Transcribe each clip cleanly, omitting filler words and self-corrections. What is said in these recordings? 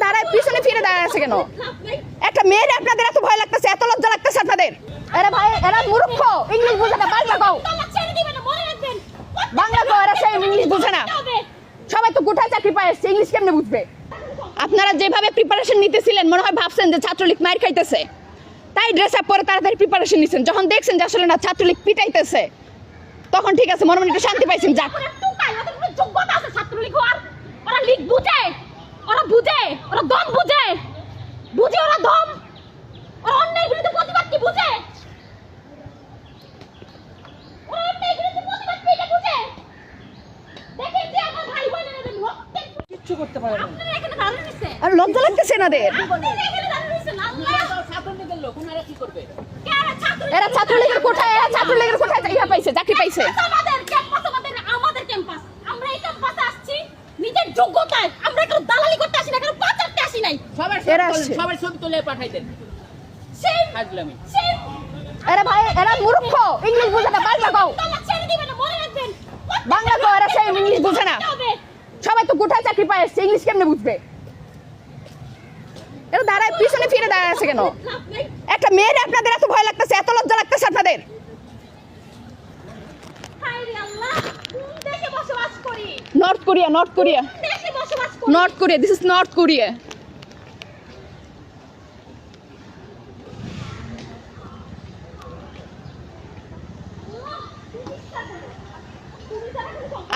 দাঁড়ায় পিছনে ফিরে দাঁড়ায় আছে কেন? একটা মেয়ের আপনাদের এত ভয় লাগতেছে, এত লজ্জা লাগতেছে আপনাদের? এরা ভাই এরা মূর্খ, ইংলিশ বুঝে না, বাংলা কও। বাংলা কও, এরা সেই ইংলিশ বুঝে না। সবাই তো কোথায় চাকরি পায় এসছে, ইংলিশ কেমনে বুঝবে? আপনারা যেভাবে প্রিপারেশন নিতেছিলেন মনে হয় ভাবছেন যে ছাত্রলীগ মার খাইতেছে, তাই ড্রেস আপ করে তাড়াতাড়ি প্রিপারেশন নিছেন। যখন দেখছেন যে আসলে না ছাত্রলীগ পিটাইতেছে, তখন ঠিক আছে, মনে মনে একটু শান্তি পাইছেন। যাক, যোগ্যতা আছে ছাত্রলীগ হওয়ার। ওরা লিগ বুঝে, ওরা বুঝে, ওরা দম বুঝে, বুঝে ওরা দম, ওরা অন্যায় বিরুদ্ধে প্রতিবাদ কি বুঝে, ওরা অন্যায় বিরুদ্ধে প্রতিবাদ কি এটা বুঝে। দেখেন যে আমার ভাই বোনেরা রক্তে কিচ্ছু করতে পারে না। আপনারা এখানে দাঁড়িয়ে নিছেন, আর লজ্জা লাগতেছে এনাদের। আপনারা এখানে দাঁড়িয়ে নিছেন। আল্লাহ ছাত্রলীগের লোক ওনারা কি করবে? কারা ছাত্র, এরা ছাত্রলীগের কোঠায়, এরা ছাত্রলীগের কোঠায় ইয়া পাইছে, চাকরি পাইছে। আমাদের ক্যাম্পাস, আমাদের ক্যাম্পাস। আমরা এই ক্যাম্পাসে আসছি নিজের যোগ্যতায়। আমরা কেউ দালালি করতে আসি না, কেউ পাচারতে আসি নাই। এরা আসছে। সবাই ছবি তুলে পাঠাই দেন। সেই ফাজলামি। সেই এরা ভাই এরা মূর্খ, ইংলিশ বুঝে না, বাংলা কও। তালা ছেড়ে দিবেন না, মনে রাখবেন। বাংলা কও, এরা সেই ইংলিশ বুঝে না। সবাই তো কোথায় চাকরি পায় এসছে, ইংলিশ কেমনে বুঝবে? এরা দাঁড়ায় পিছনে ফিরে দাঁড়ায় আছে কেন? একটা মেয়ের আপনাদের এত ভয় লাগতেছে, এত লজ্জা লাগতেছে আপনাদের? হায়রে আল্লাহ, কোন দেশে বসবাস করি? নর্থ কোরিয়া, নর্থ কোরিয়া, কোন দেশে বসবাস করি? North Korea, this is north Korea.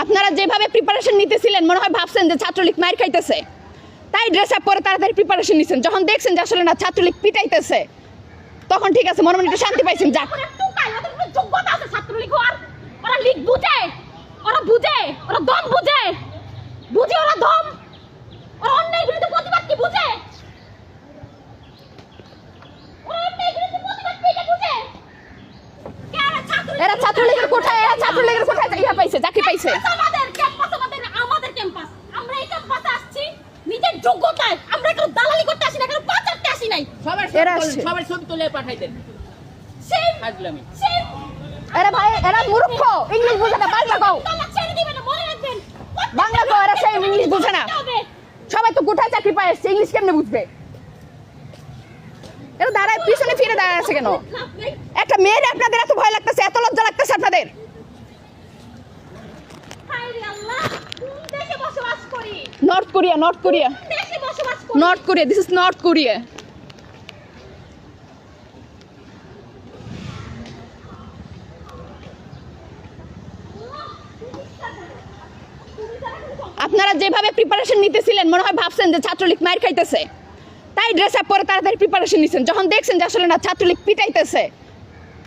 আপনারা যেভাবে প্রিপারেশন নিতেছিলেন মনে হয় ভাবছেন যে ছাত্রলীগ মার খাইতেছে, তাই ড্রেস আপ করে তাড়াতাড়ি প্রিপারেশন নিছেন। যখন দেখছেন যে আসলে না ছাত্রলীগ পিটাইতেছে, তখন ঠিক আছে, মনে মনে একটু শান্তি পাইছেন। যাক, ওরা টুকাই, ওদের কোনো যোগ্যতা আছে ছাত্রলীগ হওয়ার। ওরা লিগ বুঝে, ওরা বুঝে, ওরা দম বুঝে, বুঝে ওরা দম, ওরা অন্যায় বিরুদ্ধে প্রতিবাদ কি বুঝে, ওরা অন্যায় বিরুদ্ধে প্রতিবাদ কি এটা বুঝে। কারা ছাত্র, এরা ছাত্রলীগের কোঠায়, এরা ছাত্রলীগের কোঠায় ইয়া পাইছে, চাকরি পাইছে। আমাদের ক্যাম্পাস, আমাদের ক্যাম্পাস। আমরা এই ক্যাম্পাসে আসছি নিজের যোগ্যতায়। আমরা কেউ দালালি করতে আসি না, কেউ পাচারতে আসি নাই। এরা আসছে। সবাই ছবি তুলে পাঠাই দেন। সেই ফাজলামি। সেই এরা ভাই এরা মূর্খ, ইংলিশ বুঝে না, বাংলা কও। তালা ছেড়ে দিবেন না, মনে রাখবেন। বাংলা কও, এরা সেই ইংলিশ বুঝে না। সবাই তো কোথায় চাকরি পায় এসছে, ইংলিশ কেমনে বুঝবে? এরা দাঁড়ায় পিছনে ফিরে দাঁড়ায় আছে কেন? একটা মেয়ের আপনাদের এত ভয় লাগতেছে, এত লজ্জা লাগতেছে আপনাদের? হায়রে আল্লাহ, কোন দেশে বসবাস করি? নর্থ কোরিয়া, নর্থ কোরিয়া, কোন দেশে বসবাস করি? North Korea, this is north Korea. আপনারা যেভাবে প্রিপারেশন নিতেছিলেন মনে হয় ভাবছেন যে ছাত্রলীগ মার খাইতেছে, তাই ড্রেস আপ করে তাড়াতাড়ি প্রিপারেশন নিছেন। যখন দেখছেন যে আসলে না ছাত্রলীগ পিটাইতেছে,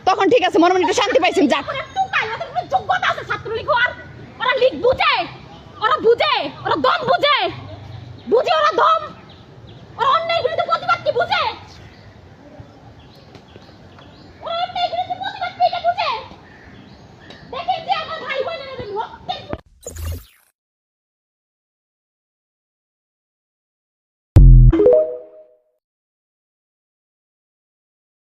তখন ঠিক আছে, মনে মনে একটু শান্তি পাইছেন। যাক,